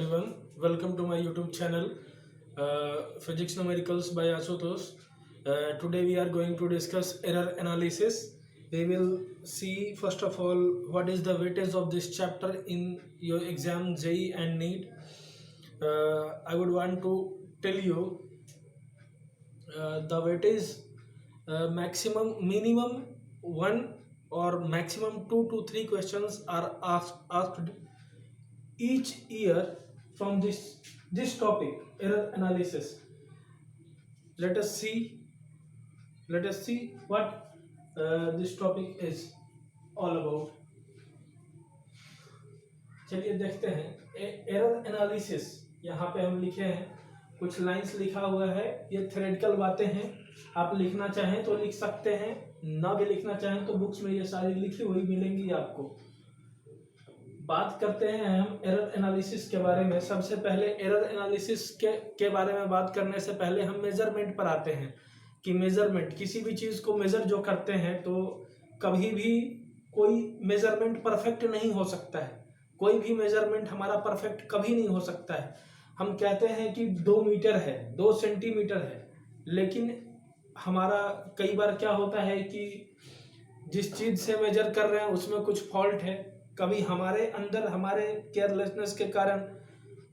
everyone, welcome to my YouTube channel Physics Numericals by Asutosh. Today we are going to discuss error analysis. We will see first of all what is the weightage of this chapter in your exam JEE and NEET. I would want to tell you the weightage minimum 1 or maximum 2 to 3 questions are asked each year from this topic, error analysis. Let us see what this topic is all about. चलिए देखते हैं error analysis. यहाँ पे हम लिखे हैं, कुछ lines लिखा हुआ है, ये थ्योरेटिकल बातें हैं। आप लिखना चाहें तो लिख सकते हैं, ना भी लिखना चाहें तो बुक्स में ये सारी लिखी हुई मिलेंगी आपको। बात करते हैं हम एरर एनालिसिस के बारे में। सबसे पहले एरर एनालिसिस के बारे में बात करने से पहले हम मेजरमेंट पर आते हैं कि मेजरमेंट, किसी भी चीज़ को मेजर जो करते हैं तो कभी भी कोई मेजरमेंट परफेक्ट नहीं हो सकता है। कोई भी मेजरमेंट हमारा परफेक्ट कभी नहीं हो सकता है। हम कहते हैं कि 2 मीटर है, 2 सेंटीमीटर है, लेकिन हमारा कई बार क्या होता है कि जिस चीज़ से मेजर कर रहे हैं उसमें कुछ फॉल्ट है। कभी हमारे अंदर हमारे केयरलेसनेस के कारण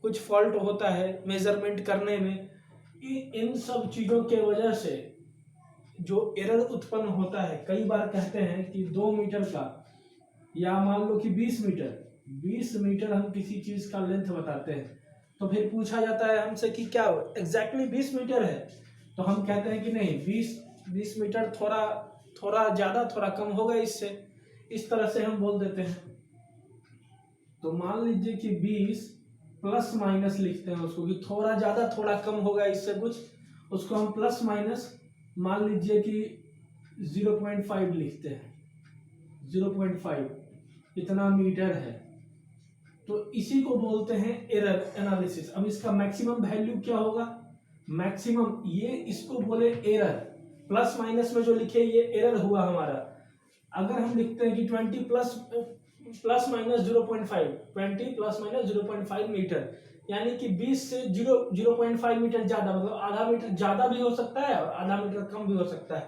कुछ फॉल्ट होता है मेजरमेंट करने में। इन सब चीज़ों के वजह से जो एरर उत्पन्न होता है, कई बार कहते हैं कि 2 मीटर का, या मान लो कि 20 मीटर हम किसी चीज़ का लेंथ बताते हैं, तो फिर पूछा जाता है हमसे कि क्या एग्जैक्टली 20 मीटर है, तो हम कहते हैं कि नहीं, 20 मीटर थोड़ा ज़्यादा थोड़ा कम होगा इससे, इस तरह से हम बोल देते हैं। तो मान लीजिए कि 20 प्लस माइनस लिखते हैं उसको, कि थोड़ा ज़्यादा थोड़ा कम होगा इससे कुछ, उसको हम प्लस माइनस मान लीजिए कि 0.5 लिखते हैं। 0.5 इतना मीटर है, तो इसी को बोलते हैं एरर एनालिसिस। अब इसका मैक्सिमम वैल्यू क्या होगा? मैक्सिमम, ये इसको बोले एरर। प्लस माइनस में जो लिखे ये एरर हुआ हमारा। अगर हम लिखते हैं कि 20 plus minus 0.5, 20 plus minus 0.5 metre, यानी कि 20 से 0.5 मीटर ज़्यादा, मतलब आधा मीटर ज़्यादा भी हो सकता है और आधा मीटर कम भी हो सकता है।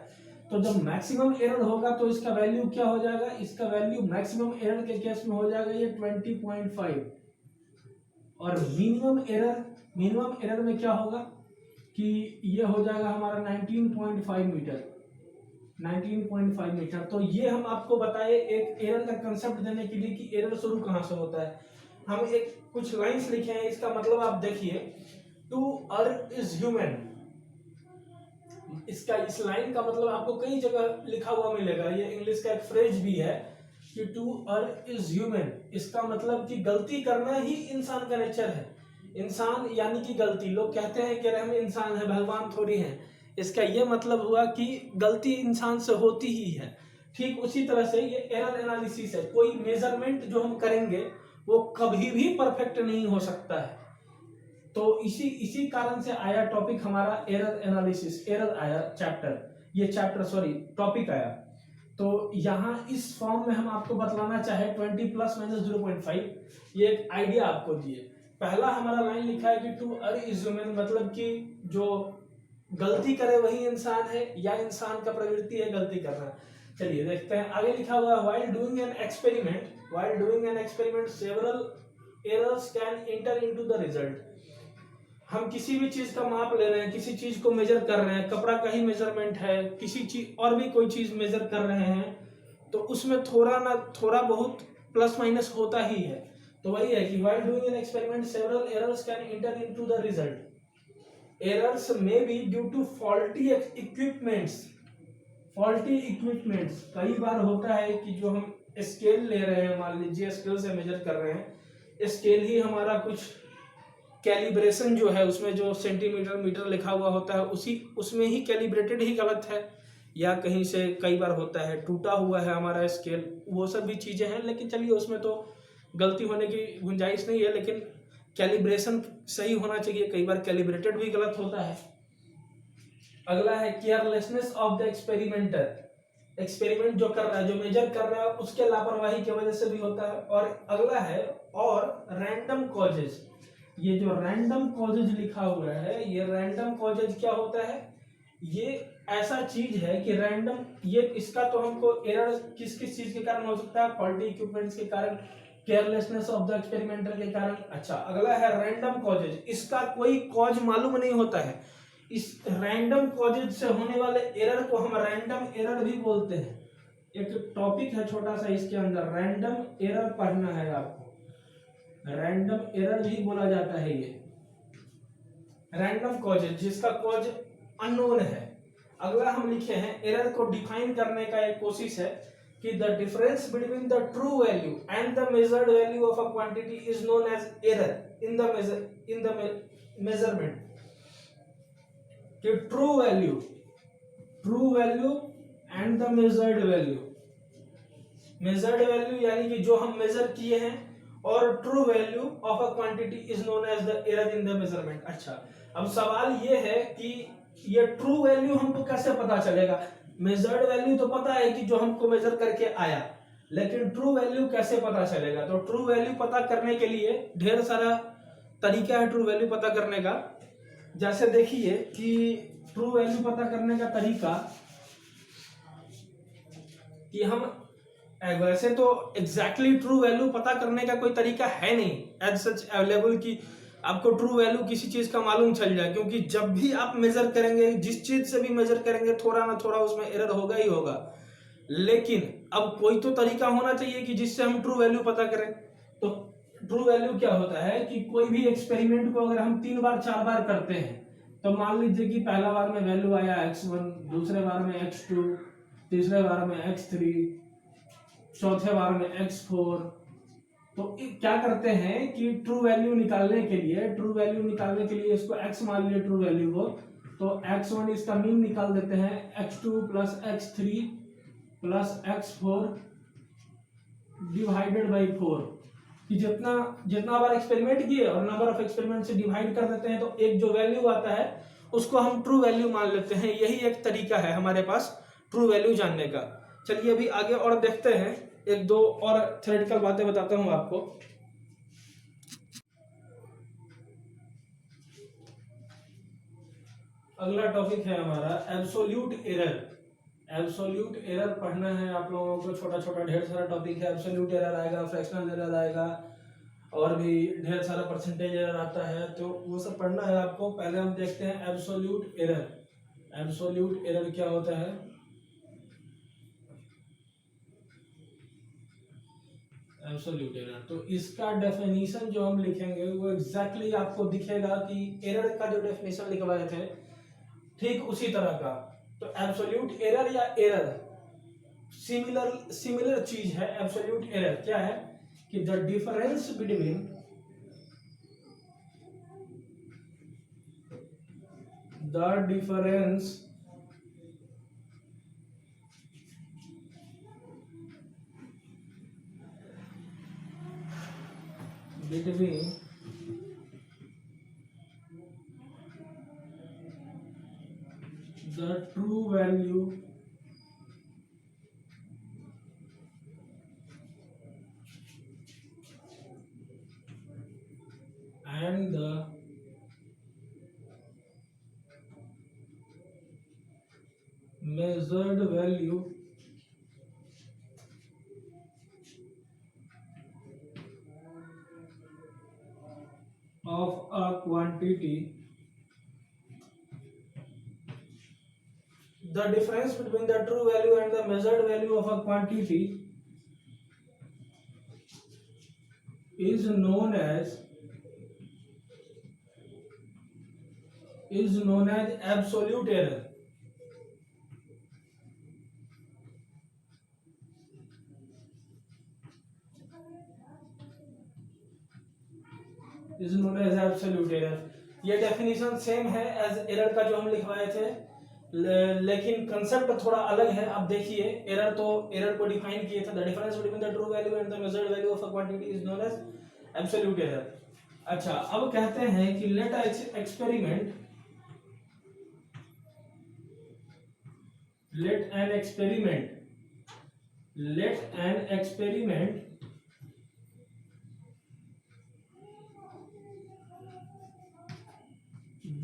तो जब मैक्सिमम एरर होगा तो इसका वैल्यू क्या हो जाएगा? इसका वैल्यू मैक्सिमम एरर के केस में हो जाएगा ये 20.5। और मिनिमम एरर में क्या होगा कि ये हो जाएगा हमारा 19.5 मीटर। 19.5 मीटर। तो ये हम आपको बताए एक एरर का कंसेप्ट देने के लिए कि एरर शुरू कहाँ से होता है। हम कुछ लाइंस लिखे हैं, इसका मतलब आप देखिए, टू अर्र इज ह्यूमन। इस लाइन का मतलब आपको कई जगह लिखा हुआ मिलेगा। ये इंग्लिश का एक फ्रेज भी है कि टू अर्र इज ह्यूमन। इसका मतलब कि गलती करना ही इंसान का नेचर है। इंसान यानी कि गलती। लोग कहते हैं कि हम इंसान है, भगवान थोड़ी हैं। इसका ये मतलब हुआ कि गलती इंसान से होती ही है। ठीक उसी तरह से ये एरर एनालिसिस है। कोई मेजरमेंट जो हम करेंगे वो कभी भी परफेक्ट नहीं हो सकता है। तो इसी कारण से आया टॉपिक हमारा एरर एनालिसिस। एरर आया टॉपिक आया। तो यहाँ इस फॉर्म में हम आपको बतलाना चाहे 20 प्लस माइनस 0.5, ये एक आइडिया आपको दिए। पहला हमारा लाइन लिखा है कि टू अर्र इज ह्यूमन, मतलब कि जो गलती करे वही इंसान है, या इंसान का प्रवृत्ति है गलती करना। चलिए देखते हैं, आगे लिखा हुआ है while doing an experiment several errors can enter into the result. हम किसी भी चीज का माप ले रहे हैं, किसी चीज को मेजर कर रहे हैं, कपड़ा का ही मेजरमेंट है, किसी चीज और भी कोई चीज मेजर कर रहे हैं, तो उसमें थोड़ा बहुत प्लस माइनस होता ही है। तो वही है कि while doing an experiment several errors can enter into the result. Errors may be due to faulty equipments. कई बार होता है कि जो हम स्केल ले रहे हैं, मान लीजिए स्केल से मेजर कर रहे हैं, स्केल ही हमारा कुछ कैलिब्रेशन जो है, उसमें जो सेंटीमीटर मीटर लिखा हुआ होता है उसमें ही कैलिब्रेटेड ही गलत है, या कहीं से कई बार होता है टूटा हुआ है हमारा स्केल। वो सब भी चीज़ें हैं, लेकिन चलिए उसमें तो गलती होने की गुंजाइश नहीं है, लेकिन कैलिब्रेशन सही होना चाहिए। कई बार कैलिब्रेटेड भी गलत होता है। अगला है carelessness of the experimenter. Experiment जो कर रहा है, जो मेजर कर रहा है, उसके लापरवाही की वजह से भी होता है। और अगला है और रैंडम कॉजेज। ये जो रैंडम कॉजेज लिखा हुआ है, ये रैंडम कॉजेज क्या होता है? ये ऐसा चीज है कि रैंडम, ये इसका तो हमको एरर किस किस चीज के कारण हो सकता है? फॉल्टी इक्विपमेंट्स के कारण, केयरलेसनेस ऑफ द एक्सपेरिमेंटर के कारण। अच्छा, अगला है रैंडम कॉजेज। इसका कोई कॉज मालूम नहीं होता है। इस रैंडम कॉजेज से होने वाले एरर को हम रैंडम एरर भी बोलते हैं। एक टॉपिक है छोटा सा इसके अंदर, रैंडम एरर पढ़ना है आपको। रैंडम एरर भी बोला जाता है ये रैंडम कॉजेज, जिसका कॉज अननोन है। अगला हम लिखे हैं, एरर को डिफाइन करने का एक कोशिश है कि the difference between the true value and the measured value of a quantity is known as error in the measurement. कि true value and the measured value यानी कि जो हम मेजर किए हैं, और true value of a quantity is known as the error in the measurement. अच्छा, अब सवाल ये है कि ये ट्रू वैल्यू हमको कैसे पता चलेगा? मेजर्ड वैल्यू तो पता है कि जो हमको मेजर करके आया, लेकिन ट्रू वैल्यू कैसे पता चलेगा? तो ट्रू वैल्यू पता करने के लिए ढेर सारा तरीका है ट्रू वैल्यू पता करने का। जैसे देखिए कि ट्रू वैल्यू पता करने का तरीका कि हम, वैसे तो एग्जैक्टली ट्रू वैल्यू पता करने का कोई तरीका है नहीं एज सच अवेलेबल कि आपको ट्रू वैल्यू किसी चीज का मालूम चल जाए, क्योंकि जब भी आप मेजर करेंगे, जिस चीज से भी मेजर करेंगे, थोड़ा ना थोड़ा उसमें एरर होगा ही होगा। लेकिन अब कोई तो तरीका होना चाहिए कि जिससे हम ट्रू वैल्यू पता करें। तो ट्रू वैल्यू क्या होता है कि कोई भी एक्सपेरिमेंट को अगर हम 3 बार 4 बार करते हैं, तो मान लीजिए कि पहला बार में वैल्यू आया x1, दूसरे बार में x2, तीसरे बार में x3, चौथे बार में x4। तो क्या करते हैं कि ट्रू वैल्यू निकालने के लिए इसको x मान लिया ट्रू वैल्यू को, तो x1 इसका मीन निकाल देते हैं, x2 plus x3 plus x4 divided by 4, कि जितना बार एक्सपेरिमेंट किए और नंबर ऑफ एक्सपेरिमेंट से डिवाइड कर देते हैं, तो एक जो वैल्यू आता है उसको हम ट्रू वैल्यू मान लेते हैं। यही एक तरीका है हमारे पास ट्रू वैल्यू जानने का। चलिए अभी आगे और देखते हैं, एक दो और थ्योरेटिकल बातें बताता हूं आपको। अगला टॉपिक है हमारा एब्सोल्यूट एरर। एब्सोल्यूट एरर पढ़ना है आप लोगों को। छोटा छोटा ढेर सारा टॉपिक है। एब्सोल्यूट एरर आएगा, फ्रैक्शनल एरर आएगा, और भी ढेर सारा परसेंटेज एरर आता है, तो वो सब पढ़ना है आपको। पहले हम देखते हैं एब्सोल्यूट एरर। एब्सोल्यूट एरर क्या होता है? एब्सोल्यूट एरर, तो इसका डेफिनेशन जो हम लिखेंगे वो एग्जैक्टली आपको दिखेगा कि एरर का जो डेफिनेशन लिखवाए थे ठीक उसी तरह का। तो एब्सोल्यूट एरर या एरर सिमिलर चीज है। एब्सोल्यूट एरर क्या है कि the difference between the true value and the measured value of a quantity. The difference between the true value and the measured value of a quantity is known as absolute error. Is known as absolute error. ये definition same है as error का जो हम लिखवाए थे, लेकिन concept थोड़ा अलग है। अब देखिए, एरर को डिफाइन किए थे, the difference between the true value and the measured value of a quantity is known as absolute error. अच्छा, अब कहते हैं कि let an experiment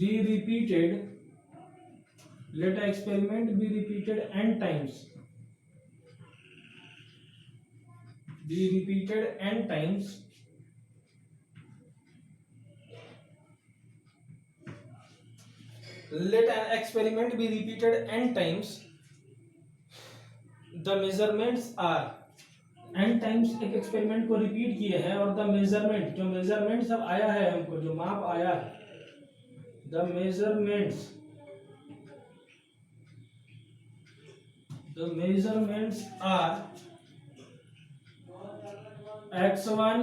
be repeated, let experiment be repeated n times, be repeated n times, let an experiment be repeated n times, the measurements are, n times एक experiment को repeat किए हैं और द मेजरमेंट, जो measurement सब आया है हमको, जो माप आया है, the measurements are x1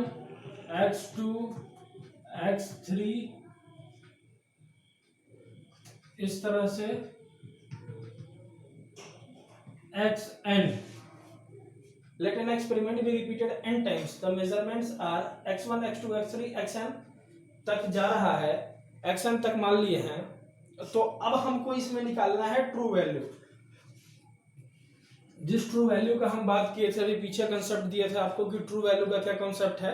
x2 x3 इस तरह से xn. Let an experiment be repeated n times. The measurements are x1 x2 x3 xn तक जा रहा है, xn तक मान लिए हैं। तो अब हमको इसमें निकालना है ट्रू वैल्यू। जिस ट्रू वैल्यू का हम बात किए थे, अभी पीछे कंसेप्ट दिए थे आपको कि ट्रू वैल्यू का क्या कंसेप्ट है।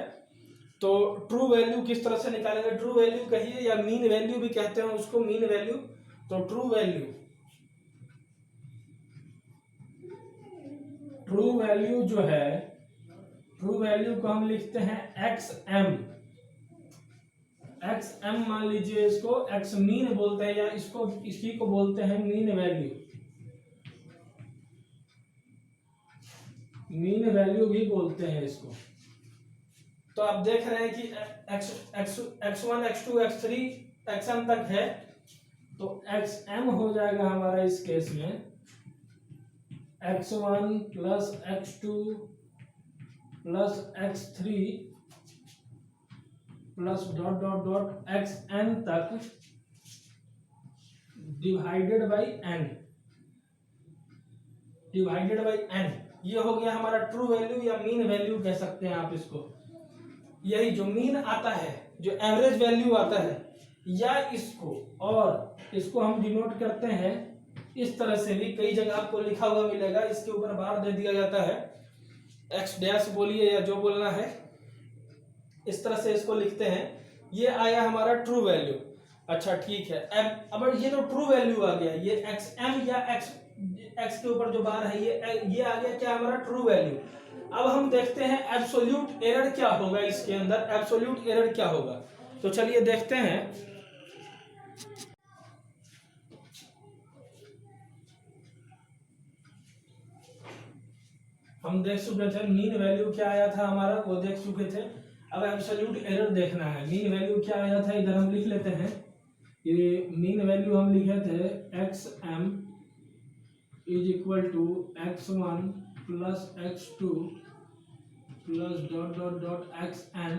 तो ट्रू वैल्यू किस तरह से निकालेंगे, ट्रू वैल्यू कहिए या मीन वैल्यू भी कहते हैं उसको, मीन वैल्यू। तो ट्रू वैल्यू जो है, ट्रू वैल्यू को हम लिखते हैं xm मान लीजिए, इसको x मीन बोलते हैं या इसको इसी को बोलते हैं मीन वैल्यू भी बोलते हैं इसको। तो आप देख रहे हैं कि x1 x2 x3 xm तक है, तो xm हो जाएगा हमारा इस केस में x1 plus x2 plus x3 plus dot dot dot xn तक डिवाइडेड बाई n। ये हो गया हमारा ट्रू वैल्यू या मीन वैल्यू कह सकते हैं आप इसको। यही जो मीन आता है, जो एवरेज वैल्यू आता है, या इसको हम डिनोट करते हैं इस तरह से भी, कई जगह आपको लिखा हुआ मिलेगा, इसके ऊपर बार दे दिया जाता है, एक्स डैश बोलिए या जो बोलना है, इस तरह से इसको लिखते हैं। ये आया हमारा ट्रू वैल्यू। अच्छा ठीक है, अब ये तो ट्रू वैल्यू आ गया, ये xm या x के ऊपर जो बार है ये आ गया क्या, हमारा ट्रू वैल्यू। अब हम देखते हैं एब्सोल्यूट एरर क्या होगा, इसके अंदर एब्सोल्यूट एरर क्या होगा। तो चलिए देखते हैं। हम देख चुके थे मीन वैल्यू क्या आया था हमारा, वो देख चुके थे। अब एब्सोल्यूट एरर देखना है। मीन वैल्यू क्या आया था, इधर हम लिख लेते हैं। ये मीन वैल्यू हम लिखे थे xm is equal to x1 plus x2 plus dot dot dot xn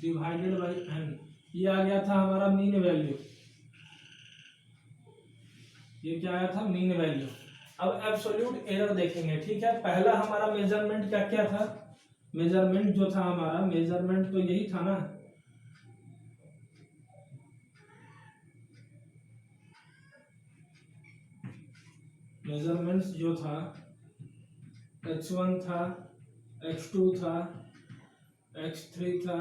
divided by n। ये आ गया था हमारा मीन वैल्यू। ये क्या आया था, मीन वैल्यू। अब एब्सोल्यूट एरर देखेंगे, ठीक है। पहला हमारा मेजरमेंट क्या था, मेजरमेंट जो था हमारा, मेजरमेंट तो यही था ना, मेजरमेंट्स जो था x1 था, x2 था, x3 था,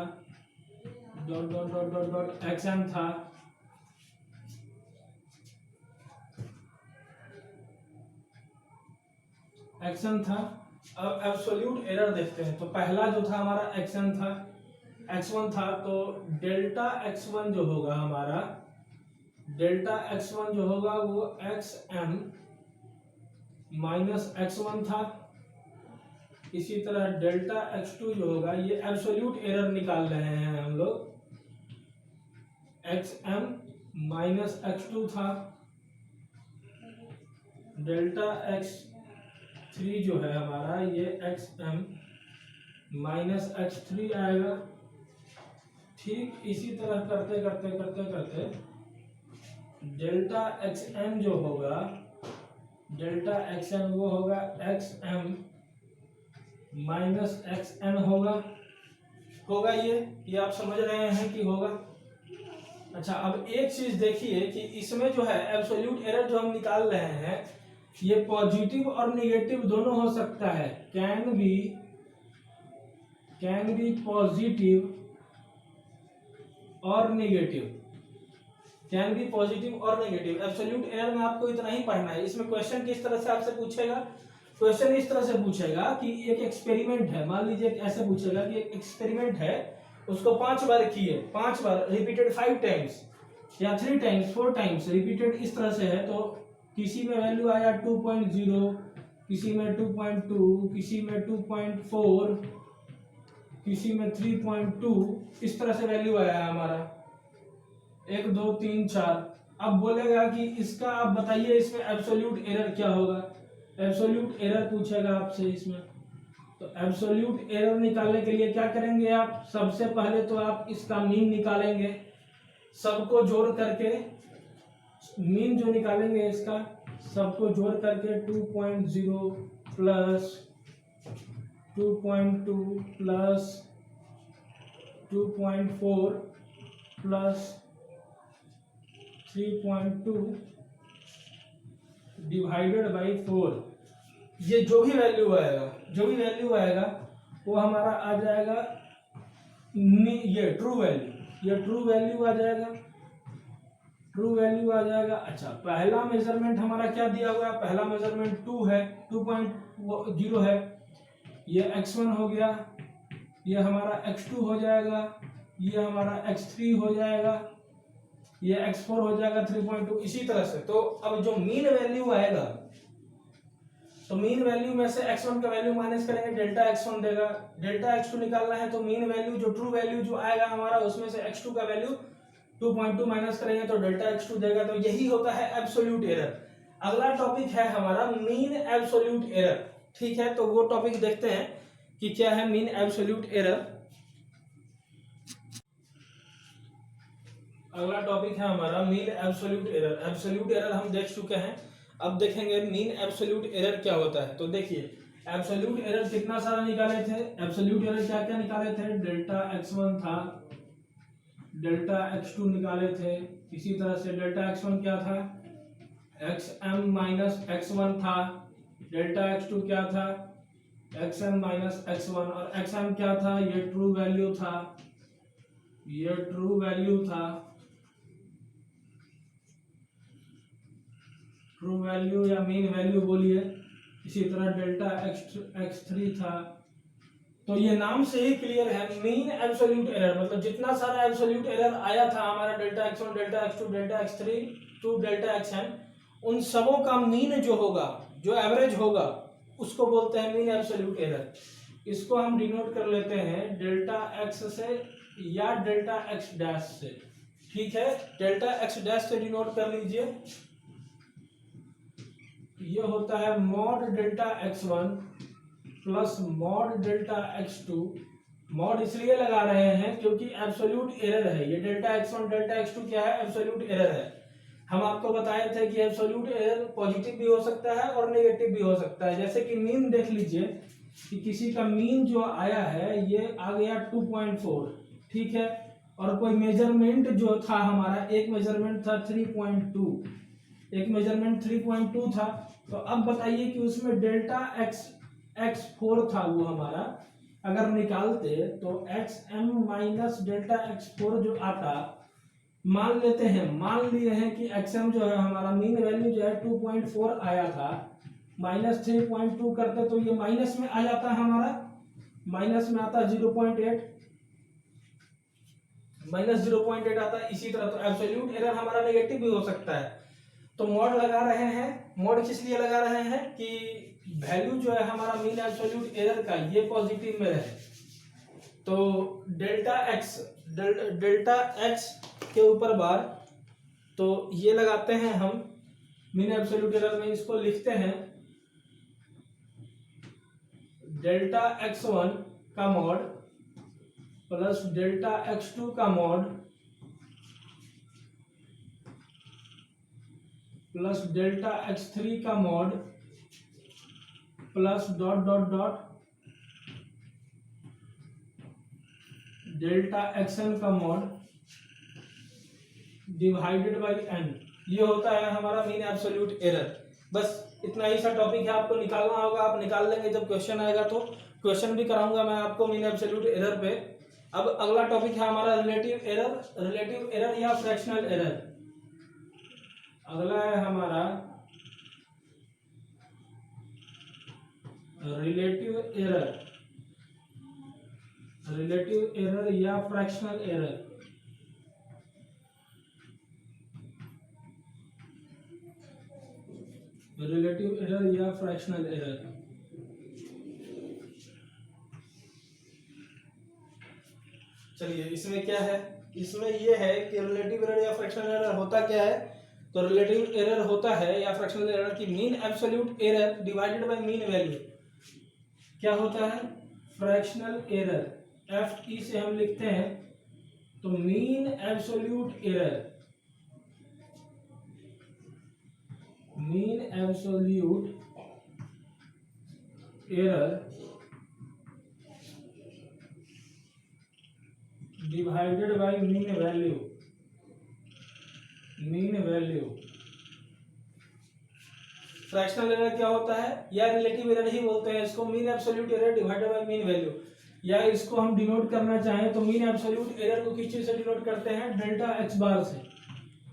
dot dot dot dot dot xn था। एक्शन था। अब एब्सोल्यूट एरर देखते हैं। तो पहला जो था हमारा एक्शन था, x1 था, तो डेल्टा x1 जो होगा हमारा, डेल्टा x1 जो होगा वो xm माइनस x1 था। इसी तरह डेल्टा x2 जो होगा, ये एब्सोल्यूट एरर निकाल रहे हैं हम लोग, xm माइनस x2 था। डेल्टा x3 जो है हमारा, ये xm माइनस x3 आएगा। ठीक इसी तरह करते करते करते करते डेल्टा xn जो होगा, डेल्टा xn वो होगा xm माइनस xn होगा ये आप समझ रहे हैं कि होगा। अच्छा, अब एक चीज देखिए कि इसमें जो है एब्सोल्यूट एरर जो हम निकाल रहे हैं, ये पॉजिटिव और निगेटिव दोनों हो सकता है। कैन कैन बी पॉजिटिव और नेगेटिव, कैन बी पॉजिटिव और नेगेटिव। एब्सोल्यूट एरर में आपको इतना ही पढ़ना है। इसमें क्वेश्चन किस तरह से आपसे पूछेगा, क्वेश्चन इस तरह से पूछेगा कि एक एक्सपेरिमेंट है, मान लीजिए ऐसे पूछेगा कि एक एक्सपेरिमेंट है, उसको 5 बार किए, 5 बार रिपीटेड 5 टाइम्स या 3 टाइम्स 4 टाइम्स रिपीटेड इस तरह से है, तो किसी में वैल्यू आया 2.0, किसी में 2.2, किसी में 2.4, किसी में 3.2, इस तरह से वैल्यू आया है हमारा 1 2 3 4। अब बोलेगा कि इसका आप बताइए इसमें एब्सोल्यूट एरर क्या होगा, एब्सोल्यूट एरर पूछेगा आपसे इसमें। तो एब्सोल्यूट एरर निकालने के लिए क्या करेंगे आप, सबसे पहले तो आप इसका मीन निकालेंगे, सबको जोड़ करके मीन जो निकालेंगे इसका सबको जोड़ करके 2.0 plus 2.2 plus 2.4 plus 3.2 divided by 4, ये जो भी वैल्यू आएगा वो हमारा आ जाएगा ये ट्रू वैल्यू आ जाएगा। अच्छा, पहला मेजरमेंट हमारा क्या दिया हुआ है, पहला मेजरमेंट 2 है, 2.0 है, ये x1 हो गया, ये हमारा x2 हो जाएगा, ये हमारा x3 हो जाएगा, ये x4 हो जाएगा 3.2, इसी तरह से। तो अब जो मीन वैल्यू आएगा, तो मीन वैल्यू में से x1 का वैल्यू माइनस करेंगे, डेल्टा x1 देगा, डेल्टा x2 निकालना है, तो मीन वैल्यू जो ट्रू वैल्यू जो आएगा हमारा उसमें से x2 का वैल्यू 2.2 माइनस करेंगे तो डेल्टा x2 देगा। तो यही होता है एब्सोल्यूट एरर। अगला टॉपिक है हमारा मीन एब्सोल्यूट एरर, ठीक है, तो वो टॉपिक देखते हैं कि क्या है मीन एब्सोल्यूट एरर। अगला टॉपिक है हमारा mean absolute error. Absolute error हम देख चुके हैं, अब देखेंगे मीन एब्सोल्यूट एरर क्या होता है। तो देखिए एब्सोल्यूट एरर कितना सारा निकाले थे, एब्सोल्यूट एरर क्या क्या निकाले थे, डेल्टा x1 था, डेल्टा x2 निकाले थे, इसी तरह से डेल्टा x1 क्या था, xm माइनस x1 था, डेल्टा x2 क्या था, xm माइनस x1, और xm क्या था, ये ट्रू वैल्यू था, ये ट्रू वैल्यू था, ट्रू वैल्यू या मीन वैल्यू बोलिए। इसी तरह डेल्टा x3 था। तो ये नाम से ही क्लियर है, मीन एब्सोल्यूट एरर मतलब जितना सारा एब्सोल्यूट एरर आया था हमारा delta x1, delta x2, delta x3 to delta xn, उन सबों का मीन जो होगा, जो एवरेज होगा, उसको बोलते हैं मीन एब्सोल्यूट एरर। इसको हम डिनोट कर लेते हैं डेल्टा x से या डेल्टा x डैश से, ठीक है, डेल्टा x डैश से डिनोट कर लीजिए। ये होता है mod delta x1 plus mod delta x2। Mod इसलिए लगा रहे हैं क्योंकि एब्सोल्यूट एरर है, ये डेल्टा x1 डेल्टा x2 क्या है, एब्सोल्यूट एरर है। हम आपको बताए थे कि एब्सोल्यूट एरर पॉजिटिव भी हो सकता है और नेगेटिव भी हो सकता है। जैसे कि मीन देख लीजिए कि किसी का मीन जो आया है ये आ गया 2.4, ठीक है, और कोई मेजरमेंट जो था हमारा, एक मेजरमेंट था 3.2, एक मेजरमेंट 3.2 था। तो अब बताइए कि उसमें डेल्टा x4 था, वो हमारा अगर निकालते तो xm माइनस डेल्टा x4 जो आता, मान लिए हैं कि xm जो है हमारा मीन वैल्यू जो है 2.4 आया था, माइनस 3.2 करते तो ये माइनस में आ जाता है हमारा, माइनस में आता 0.8, माइनस 0.8 आता है। इसी तरह तो एब्सोल्यूट एरर हमारा नेगेटिव भी हो सकता है। तो मॉड लगा रहे हैं, मॉड किस लिए लगा रहे हैं कि वैल्यू जो है हमारा मीन एब्सोल्यूट एरर का ये पॉजिटिव में रहे। तो डेल्टा x के ऊपर बार, तो ये लगाते हैं हम मीन एब्सोल्यूट एरर में, इसको लिखते हैं डेल्टा x1 का मॉड प्लस डेल्टा x2 का मॉड प्लस डेल्टा x3 का mod plus dot dot dot delta xn का मॉड डिवाइडेड बाई n। ये होता है हमारा मीन एब्सोल्यूट एरर। बस इतना ही सा टॉपिक है, आपको निकालना होगा, आप निकाल लेंगे जब क्वेश्चन आएगा तो क्वेश्चन भी कराऊंगा मैं आपको मीन एब्सोल्यूट एरर पे। अब अगला टॉपिक है हमारा रिलेटिव एरर या फ्रैक्शनल एरर। अगला है हमारा रिलेटिव एरर या फ्रैक्शनल एरर। रिलेटिव एरर या फ्रैक्शनल एरर। चलिए इसमें क्या है, इसमें ये है कि रिलेटिव एरर या फ्रैक्शनल एरर होता क्या है। तो रिलेटिव एरर होता है या फ्रैक्शनल एरर की mean absolute error divided by mean value. क्या होता है फ्रैक्शनल एरर, FE से हम लिखते हैं। तो mean absolute error divided by mean value. Fractional error क्या होता है, या रिलेटिव एरर ही बोलते हैं इसको, mean absolute error divided by mean value. या इसको हम डिनोट करना चाहें तो मीन एब्सोल्यूट एरर को किस चीज से डिनोट करते हैं, डेल्टा एक्स बार से।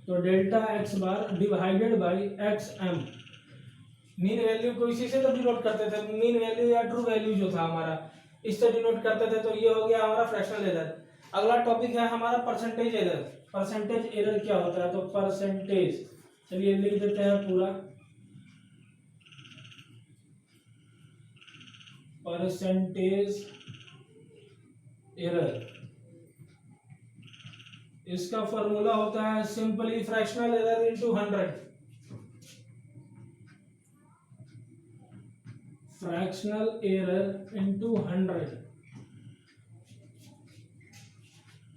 तो delta x bar divided by x m. Mean value को इसी से तो डिनोट करते थे, मीन वैल्यू या ट्रू वैल्यू जो था हमारा, इससे डिनोट करते थे। तो ये हो गया हमारा फ्रैक्शनल एरर। अगला टॉपिक है हमारा परसेंटेज एरर। परसेंटेज एरर क्या होता है, तो परसेंटेज, चलिए लिख देते हैं पूरा, परसेंटेज एरर। इसका फॉर्मूला होता है simply fractional error into 100। Fractional error into 100,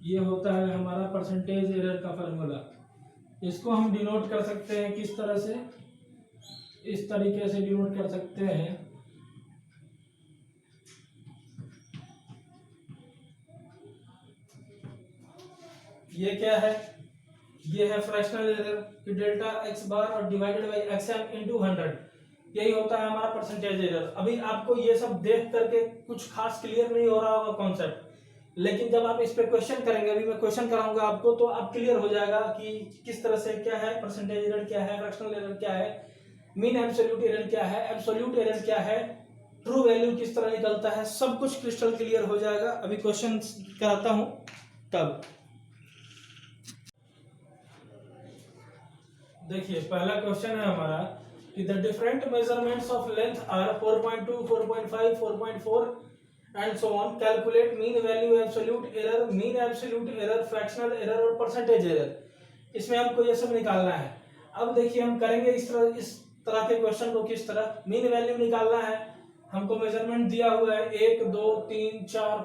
ये होता है हमारा परसेंटेज एरर का फॉर्मूला। इसको हम डिनोट कर सकते हैं किस तरह से, इस तरीके से डिनोट कर सकते हैं। ये क्या है, ये है फ्रैक्शनल एरर कि डेल्टा एक्स बार और divided by x m into 100। यही होता है हमारा परसेंटेज एरर। अभी आपको ये सब देख करके कुछ खास क्लियर नहीं हो रहा होगा कॉन्सेप्ट, लेकिन जब आप इस पे क्वेश्चन करेंगे, अभी मैं क्वेश्चन कराऊंगा आपको, तो आप क्लियर हो जाएगा कि किस तरह से क्या है परसेंटेज एरर, क्या है फ्रैक्शनल एरर, क्या है मीन एब्सोल्यूट एरर, क्या है एब्सोल्यूट एरर, क्या है ट्रू वैल्यू किस तरह निकलता है, सब कुछ क्रिस्टल क्लियर हो जाएगा। अभी क्वेश्चन कराता हूं तब। देखिए पहला क्वेश्चन है हमारा कि the different measurements of length are 4.2, 4.5, 4.4 and so on. Calculate mean value, absolute error, mean absolute error, fractional error और परसेंटेज एरर। इसमें हमको ये सब निकालना है। अब देखिए हम करेंगे इस तरह के क्वेश्चन को किस तरह। मीन वैल्यू निकालना है, हमको मेजरमेंट दिया हुआ है 1 2 3 4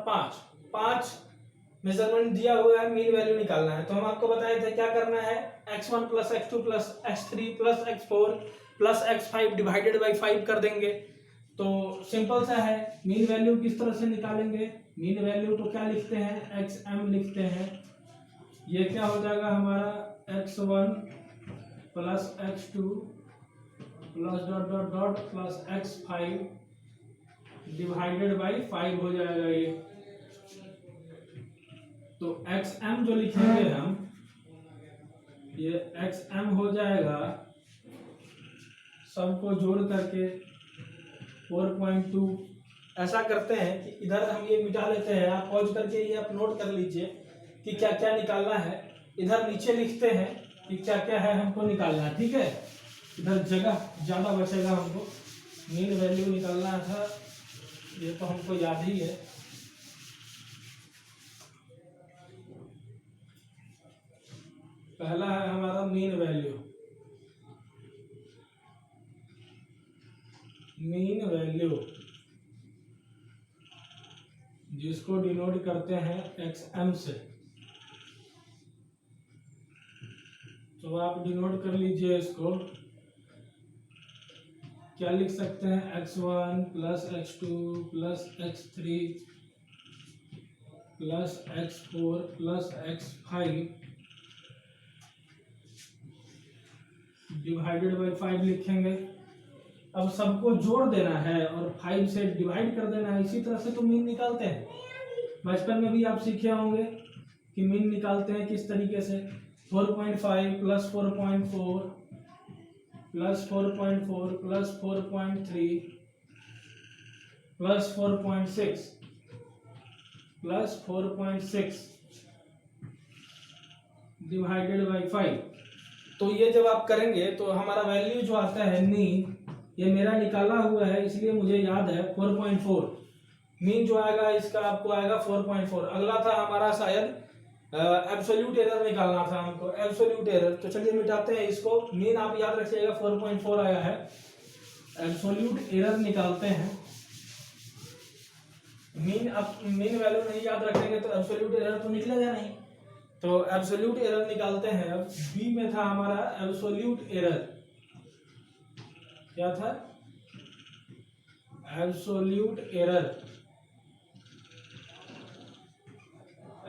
5 मेजरमेंट दिया हुआ है, मीन वैल्यू निकालना है। तो हम आपको बताए थे क्या करना है, x1 plus x2 plus x3 plus x4 plus x5 divided by 5 कर देंगे। तो सिंपल सा है। मीन वैल्यू किस तरह से निकालेंगे, मीन वैल्यू तो क्या लिखते हैं, xm लिखते हैं। ये क्या हो जाएगा हमारा x1 plus x2 plus dot dot dot plus x5 divided by 5 हो जाएगा ये। तो xm जो लिखेंगे हम, ये xm हो जाएगा सबको जोड़ करके 4.2। ऐसा करते हैं कि इधर हम ये मिटा लेते हैं, आप पॉज करके ये आप नोट कर लीजिए कि क्या क्या निकालना है। इधर नीचे लिखते हैं कि क्या क्या है हमको निकालना है, ठीक है। इधर जगह ज़्यादा बचेगा हमको। मीन वैल्यू निकालना था, ये तो हमको याद ही है। पहला है हमारा मीन वैल्यू, जिसको डिनोट करते हैं xm से। तो आप डिनोट कर लीजिए इसको, क्या लिख सकते हैं, x1 plus x2 plus x3 plus x4 plus x5 divided by 5 लिखेंगे। अब सबको जोड़ देना है और 5 से डिवाइड कर देना है। इसी तरह से तो मीन निकालते हैं। बचपन में भी आप सीखे होंगे कि मीन निकालते हैं किस तरीके से। 4.5 plus 4.4 plus 4.4 plus 4.3 plus 4.6 plus 4.6 divided by 5। तो ये जब आप करेंगे तो हमारा वैल्यू जो आता है मीन, ये मेरा निकाला हुआ है इसलिए मुझे याद है 4.4 मीन जो आएगा इसका आपको आएगा 4.4। अगला था हमारा शायद एब्सोल्यूट एरर निकालना था हमको, एब्सोल्यूट एरर। तो चलिए मिटाते हैं इसको। मीन आप याद रखिएगा 4.4 आया है। एब्सोल्यूट एरर निकालते हैं। मीन वैल्यू नहीं याद रखेंगे तो एब्सोल्यूट एरर तो निकलेगा नहीं। तो एब्सोल्यूट एरर निकालते हैं। अब बी में था हमारा एब्सोल्यूट एरर, क्या था? एब्सोल्यूट एरर,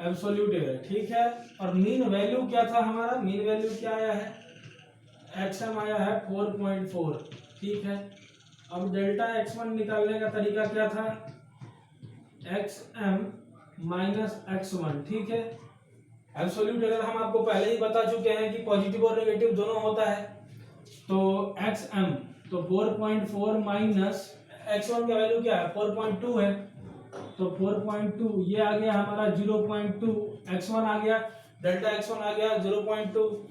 एब्सोल्यूट एरर, ठीक है। और मीन वैल्यू क्या था हमारा? मीन वैल्यू क्या आया है? एक्सएम आया है 4.4, ठीक है। अब डेल्टा x1 निकालने का तरीका क्या था? xm माइनस x1, ठीक है। एब्सोल्यूट एरर हम आपको पहले ही बता चुके हैं कि पॉजिटिव और नेगेटिव दोनों होता है। तो xm तो 4.4 माइनस x1 का वैल्यू क्या है? 4.2 है। तो 4.2 ये आ गया हमारा 0.2, x1 आ गया, डेल्टा x1 आ गया 0.2।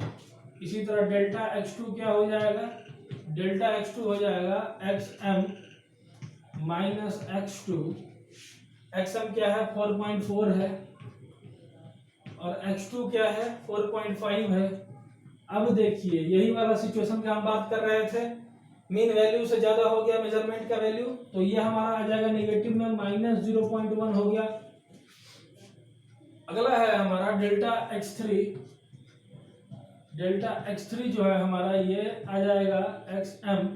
इसी तरह डेल्टा x2 क्या हो जाएगा? डेल्टा x2 हो जाएगा xm माइनस x2। xm क्या है? 4.4 है और x2 क्या है? 4.5 है। अब देखिए यही वाला सिचुएशन का हम बात कर रहे थे। मीन वैल्यू से ज्यादा हो गया मेजरमेंट का वैल्यू, तो ये हमारा आ जाएगा नेगेटिव में माइनस 0.1 हो गया। अगला है हमारा डेल्टा x3। डेल्टा x3 जो है हमारा ये आ जाएगा xm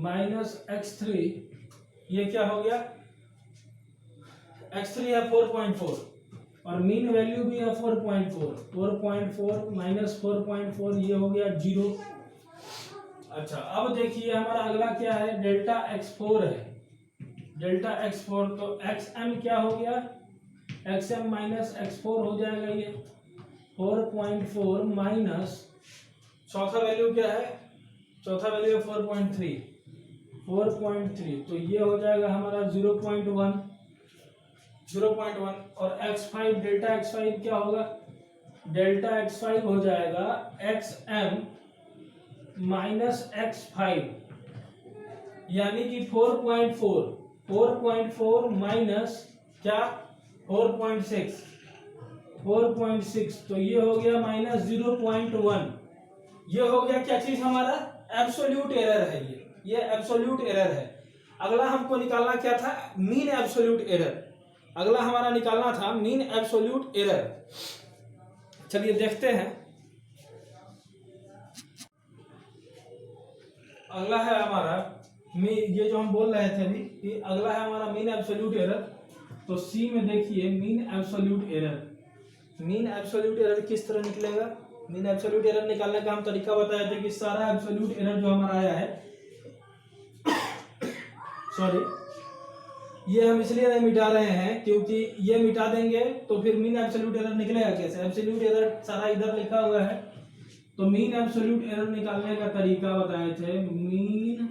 माइनस x3। ये क्या हो गया? x3 है 4.4 और मीन वैल्यू भी है 4.4। 4.4 माइनस 4.4 ये हो गया 0। अच्छा, अब देखिए हमारा अगला क्या है? डेल्टा x4 है। डेल्टा x4 तो xm क्या हो गया? xm माइनस x4 हो जाएगा ये 4.4 माइनस चौथा वैल्यू क्या है? चौथा वैल्यू है 4.3। 4.3 तो ये हो जाएगा हमारा 0.1 और x5 डेल्टा x5 क्या होगा? डेल्टा x5 हो जाएगा xm माइनस x5, यानी कि 4.4 माइनस क्या? 4.6 तो ये हो गया माइनस 0.1। ये हो गया क्या चीज हमारा? एब्सोल्यूट एरर है। ये एब्सोल्यूट एरर है। अगला हमको निकालना क्या था? Mean absolute error. अगला हमारा निकालना था मीन एब्सोल्यूट एरर। चलिए देखते हैं। अगला है हमारा ये जो हम बोल रहे थे अभी कि अगला है हमारा मीन एब्सोल्यूट एरर। तो सी में देखिए mean absolute error. Mean absolute error किस तरह निकलेगा? मीन एब्सोल्यूट एरर निकालने का हम तरीका बताए थे कि सारा एब्सोल्यूट एरर जो हमारा आया है सॉरी, ये हम इसलिए नहीं मिटा रहे हैं क्योंकि ये मिटा देंगे तो फिर मीन एब्सोल्यूट एरर निकलेगा कैसे? एब्सोल्यूट एरर सारा इधर लिखा हुआ है। तो मीन एब्सोल्यूट एरर निकालने का तरीका बताए थे। मीन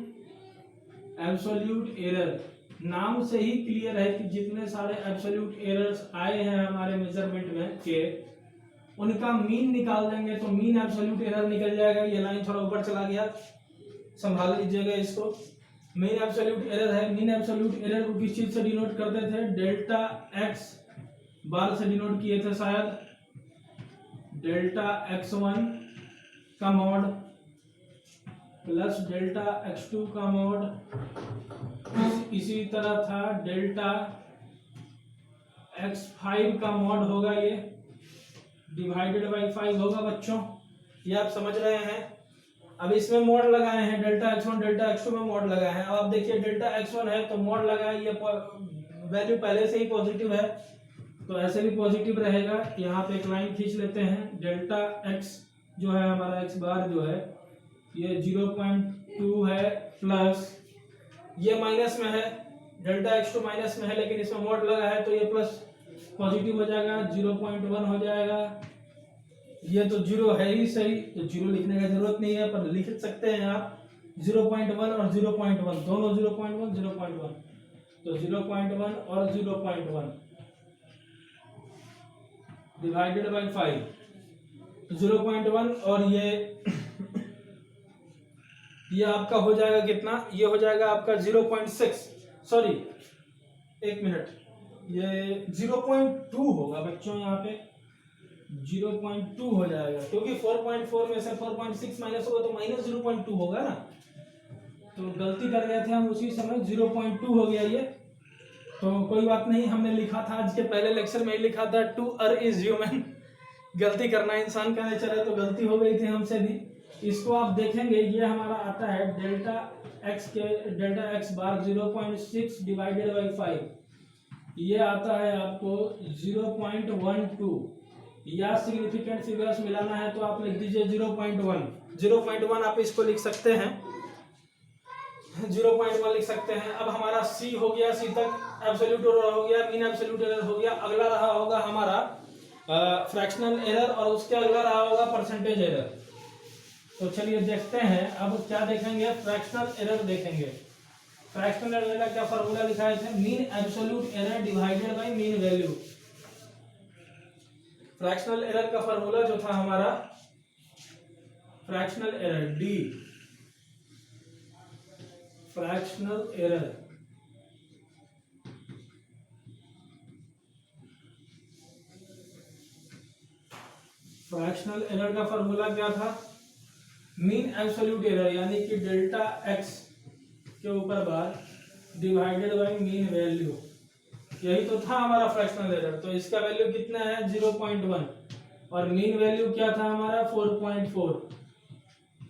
एब्सोल्यूट एरर नाम से ही क्लियर है कि जितने सारे एब्सोल्यूट एरर्स आए हैं हमारे मेजरमेंट में के उनका मीन निकाल देंगे तो मीन एब्सोल्यूट एरर निकल जाएगा। ये लाइन थोड़ा ऊपर चला गया, संभाल लीजिएगा इसको। मीन एब्सोल्यूट एरर है। मीन एब्सोल्यूट एरर को किस चीज से डिनोट करते थे? डेल्टा x बार से डिनोट किए थे शायद। डेल्टा x1 का मॉड प्लस डेल्टा x2 का मॉड। इसी तरह था डेल्टा x5 का मॉड होगा, ये डिवाइडेड बाई 5 होगा बच्चों। ये आप समझ रहे हैं। अब इसमें मोड लगाए हैं डेल्टा x1 डेल्टा x2 में मोड लगाए हैं। अब आप देखिए डेल्टा x1 है तो मोड लगाए, ये वैल्यू पहले से ही पॉजिटिव है तो ऐसे भी पॉजिटिव रहेगा। यहाँ पे एक लाइन खींच लेते हैं। डेल्टा x जो है हमारा x बार जो है ये 0.2 2 है प्लस, ये माइनस में है, डेल्टा x2 माइनस में है लेकिन इसमें मोड लगा है तो ये प्लस पॉजिटिव हो जाएगा, 0.1 हो जाएगा। ये तो 0 है ही सही, तो 0 लिखने का जरूरत नहीं है, पर लिख सकते हैं आप 0.1 और 0.1 दोनों 0.1 0.1, तो 0.1 और 0.1 डिवाइडेड बाई 5, 0.1 और ये आपका हो जाएगा कितना, ये हो जाएगा आपका 0.6, सॉरी एक मिनट, ये 0.2 होगा बच्चों, यहाँ पे 0.2 हो जाएगा क्योंकि 4.4 में से 4.6 माइनस होगा तो माइनस 0.2 होगा ना, तो गलती कर गए थे हम उसी समय, 0.2 हो गया ये, तो कोई बात नहीं, हमने लिखा था आज के पहले लेक्चर में ही लिखा था टू अर इज ह्यूमन, गलती करना इंसान का नेचर है, तो गलती हो गई थी हमसे भी। इसको आप देखेंगे ये हमारा आता है delta x bar 0.6 divided by 5, ये आता है आपको 0.12, या सिग्निफिकेंट फिगर्स मिलाना है तो आप लिख दीजिए 0.1 आप इसको लिख सकते हैं, 0.1 लिख सकते हैं। अब हमारा सी हो गया, सी तक एब्सोल्यूट एरर हो गया, मीन एब्सोल्यूट एरर हो गया, अगला रहा होगा हमारा फ्रैक्शनल एरर और उसके अगला रहा होगा परसेंटेज एरर। तो चलिए देखते हैं, अब क्या देखेंगे, फ्रैक्शनल एरर देखेंगे। फ्रैक्शनल एरर का क्या फॉर्मूला लिखाए थे, mean absolute error divided by mean value. Fractional error का फॉर्मूला जो था हमारा, fractional error D, fractional error का फॉर्मूला क्या था, मीन एब्सोल्यूट एरर यानी कि डेल्टा एक्स के ऊपर बार डिवाइडेड बाय मीन वैल्यू, यही तो था हमारा फ्रैक्शनल एरर। तो इसका वैल्यू कितना है 0.1 और मीन वैल्यू क्या था हमारा 4.4,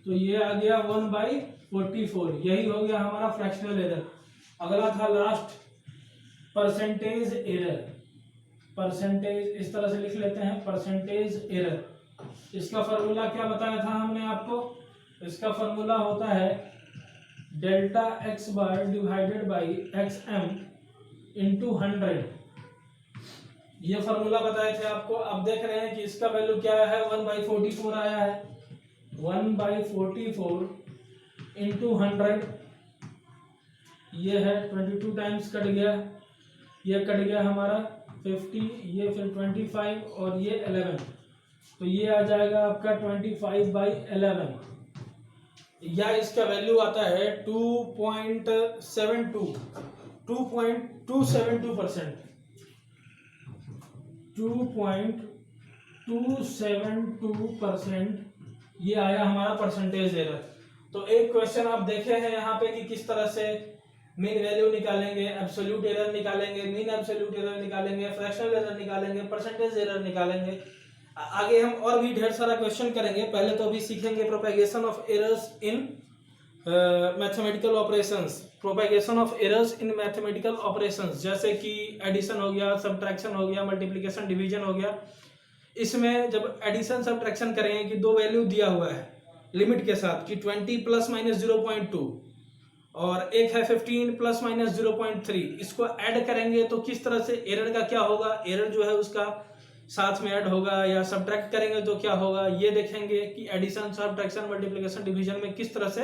तो ये आ गया 1/44, यही हो गया हमारा फ्रैक्शनल एरर। अगला था लास्ट परसेंटेज एरर, परसेंटेज इस तरह से लिख लेते हैं, परसेंटेज एरर। इसका फॉर्मूला क्या बताया था हमने आपको, इसका फॉर्मूला होता है delta x bar divided by x m into 100, ये फॉर्मूला बताए थे आपको। अब देख रहे हैं कि इसका वैल्यू क्या है, 1/44 आया है, 1/44 इंटू 100, ये है 22 टाइम्स कट गया, ये कट गया हमारा 50, ये फिर 25 और ये 11, तो ये आ जाएगा आपका 25/11, या इसका वैल्यू आता है 2.72%, 2.272%, ये आया हमारा परसेंटेज एरर। तो एक क्वेश्चन आप देखे हैं यहाँ पे कि किस तरह से मीन वैल्यू निकालेंगे, एब्सोल्यूट एरर निकालेंगे, मीन एब्सोल्यूट एरर निकालेंगे, फ्रैक्शनल एरर निकालेंगे, परसेंटेज एरर निकालेंगे। आगे हम और भी ढेर सारा क्वेश्चन करेंगे, पहले तो अभी सीखेंगे propagation of errors in mathematical operations, propagation of errors in mathematical operations, जैसे कि एडिशन हो गया, सब्ट्रैक्शन हो गया, मल्टीप्लिकेशन डिवीजन हो गया। इसमें जब एडिशन सब्ट्रैक्शन करेंगे कि दो वैल्यू दिया हुआ है लिमिट के साथ कि 20 ± 0.2 और एक है 15 ± 0.3, इसको ऐड करेंगे तो किस तरह से एरर का क्या होगा, एरर जो है उसका साथ में ऐड होगा, या सब्ट्रैक्ट करेंगे तो क्या होगा, ये देखेंगे कि एडिशन सब्ट्रैक्शन मल्टीप्लिकेशन डिवीजन में किस तरह से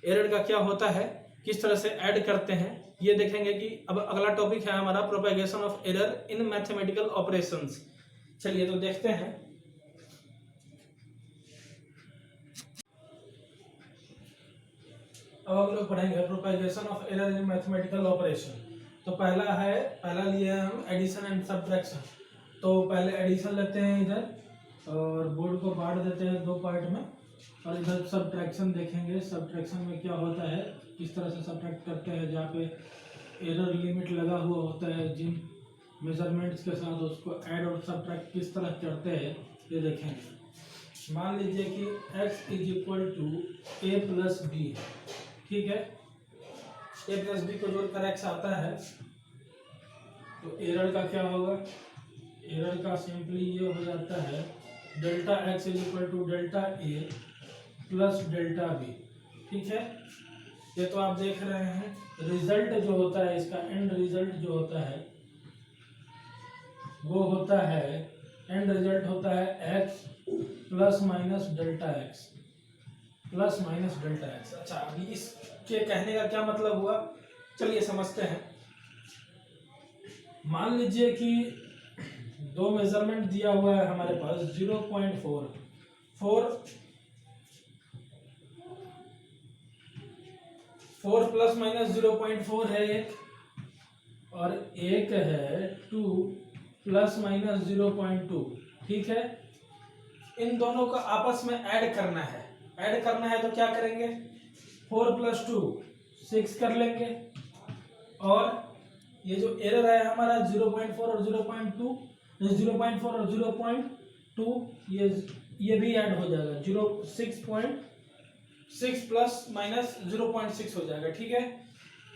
एरर का क्या होता है, किस तरह से ऐड करते हैं, ये देखेंगे। कि अब अगला टॉपिक है हमारा propagation of error in mathematical operations. चलिए तो देखते हैं। अब हम लोग पढ़ेंगे propagation of error in mathematical operation. तो पहला लिया है हम एडिशन एंड सब्ट्रैक्शन। तो पहले एडिशन लेते हैं इधर, और बोर्ड को बांट देते हैं दो पार्ट में, और इधर सब्ट्रैक्शन देखेंगे। सब्ट्रैक्शन में क्या होता है, किस तरह से सब्ट्रैक्ट करते हैं, जहाँ पे एरर लिमिट लगा हुआ होता है, जिन मेजरमेंट्स के साथ उसको ऐड और सब्ट्रैक्ट किस तरह करते हैं, ये देखेंगे। मान लीजिए कि x = a + b, ठीक है, a + b को जोड़कर x आता है, तो एरर का क्या होगा, एरर का सिंपली ये हो जाता है delta x = delta a + delta b, ठीक है। ये तो आप देख रहे हैं रिजल्ट जो होता है, इसका एंड रिजल्ट जो होता है वो होता है, एंड रिजल्ट होता है x plus minus delta x, plus minus delta x. अच्छा, अभी इसके कहने का क्या मतलब हुआ, चलिए समझते हैं। मान लीजिए कि दो मेजरमेंट दिया हुआ है हमारे पास, 0.4 4 प्लस माइनस 0.4 है एक, और एक है 2 प्लस माइनस 0.2। ठीक है, इन दोनों को आपस में ऐड करना है। ऐड करना है तो क्या करेंगे, 4 प्लस 2 6 कर लेंगे, और ये जो एरर है हमारा 0.4 और 0.2, 0.4 और 0.2 ये भी ऐड हो जाएगा, 6.6 प्लस माइनस 0.6 हो जाएगा। ठीक है,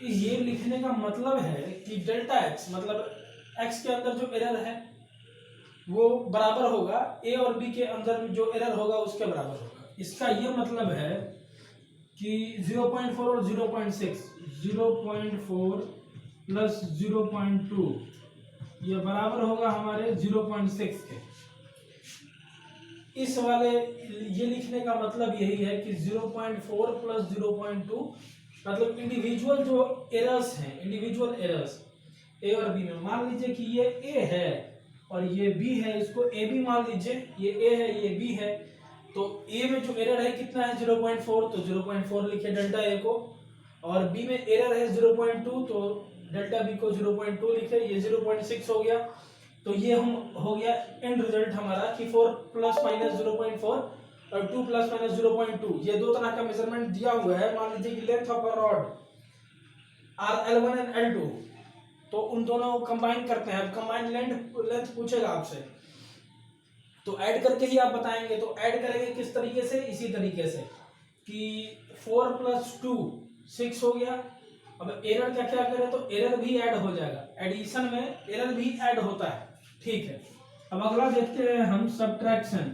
ये लिखने का मतलब है कि डेल्टा एक्स मतलब एक्स के अंदर जो एरर है वो बराबर होगा ए और बी के अंदर जो एरर होगा उसके बराबर होगा। इसका ये मतलब है कि 0.4 और 0.6, 0.4 प्लस 0.2 ये बराबर होगा हमारे 0.6 के। इस वाले ये लिखने का मतलब यही है कि 0.4 प्लस 0.2 मतलब इंडिविजुअल जो एरर्स हैं, इंडिविजुअल एरर्स ए और बी में, मान लीजिए कि ये ए है और ये बी है, इसको ए बी मान लीजिए, ये ए है ये बी है, तो ए में जो एरर है कितना है 0.4, तो 0.4 लिखे डेल्टा ए को, और बी में एरर है 0.2 तो डेल्टा बी को 0.2 लिखे, ये 0.6 हो गया। तो ये हम हो गया एंड रिजल्ट हमारा कि 4 प्लस माइनस 0.4 और 2 प्लस माइनस 0.2, ये दो तरह का मेजरमेंट दिया हुआ है। मान लीजिए कि length of a rod are L1 and L2, तो उन दोनों को कंबाइन करते हैं। अब कंबाइन लेंथ पूछेगा आपसे, तो ऐड करके ही आप बताएंगे। तो ऐड करेंगे किस तरीके से, इसी तरीके से कि 4 प्लस 2 6 हो गया। अब एरर का क्या करें, तो एरर भी ऐड हो जाएगा, एडिशन में एरर भी ऐड होता है। ठीक है, अब अगला देखते हैं हम सब्ट्रैक्शन।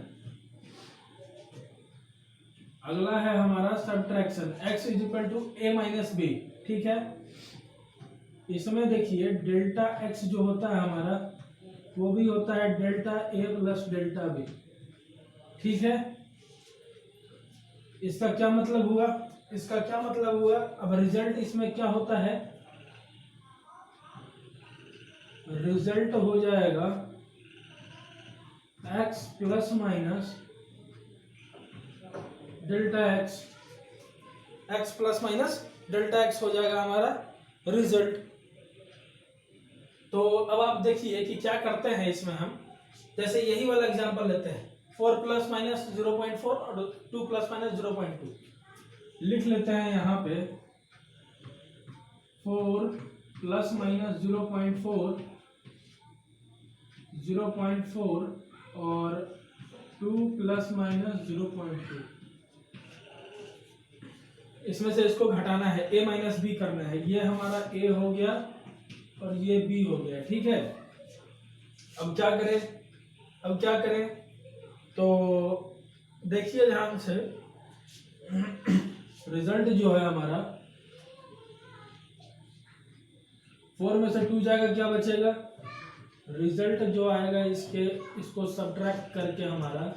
अगला है हमारा subtraction, x is equal to a minus b. ठीक है, इसमें देखिए डेल्टा x जो होता है हमारा वो भी होता है delta a plus delta b। ठीक है, इसका क्या मतलब हुआ, इसका क्या मतलब हुआ, अब रिजल्ट इसमें क्या होता है, रिजल्ट हो जाएगा x plus minus delta x, x plus minus delta x हो जाएगा हमारा रिजल्ट। तो अब आप देखिए कि क्या करते हैं इसमें हम, जैसे यही वाला एग्जांपल लेते हैं, 4 प्लस माइनस 0.4 और 2 प्लस माइनस 0.2 लिख लेते हैं यहाँ पे। 4 प्लस माइनस 0.4 और 2 प्लस माइनस 0.2, इसमें से इसको घटाना है, a माइनस बी करना है। ये हमारा a हो गया और ये b हो गया। ठीक है, अब क्या करें, अब क्या करें, तो देखिए ध्यान से, रिजल्ट जो है हमारा 4 में से 2 जाएगा, क्या बचेगा, रिजल्ट जो आएगा इसको सब्ट्रैक्ट करके हमारा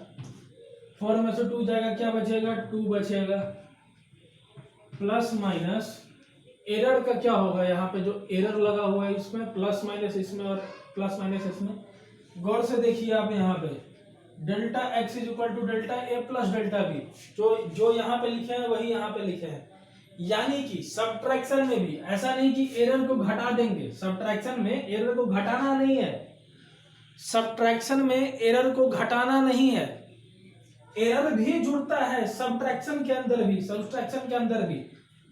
4 में से 2 जाएगा, क्या बचेगा, 2 बचेगा, प्लस माइनस एरर का क्या होगा, यहाँ पे जो एरर लगा हुआ है इसमें प्लस माइनस इसमें और प्लस माइनस इसमें। गौर से देखिए आप यहाँ पे delta x is equal to delta a plus delta b, जो यहाँ पे लिखे हैं वही यहाँ पे लिखे हैं। यानी कि सब्ट्रैक्शन में भी ऐसा नहीं कि एरर को घटा देंगे, सब्ट्रैक्शन में एरर को घटाना नहीं है, सब्ट्रैक्शन में एरर को घटाना नहीं है, एरर भी जुड़ता है सब्ट्रैक्शन के अंदर भी, सब्ट्रैक्शन के अंदर भी।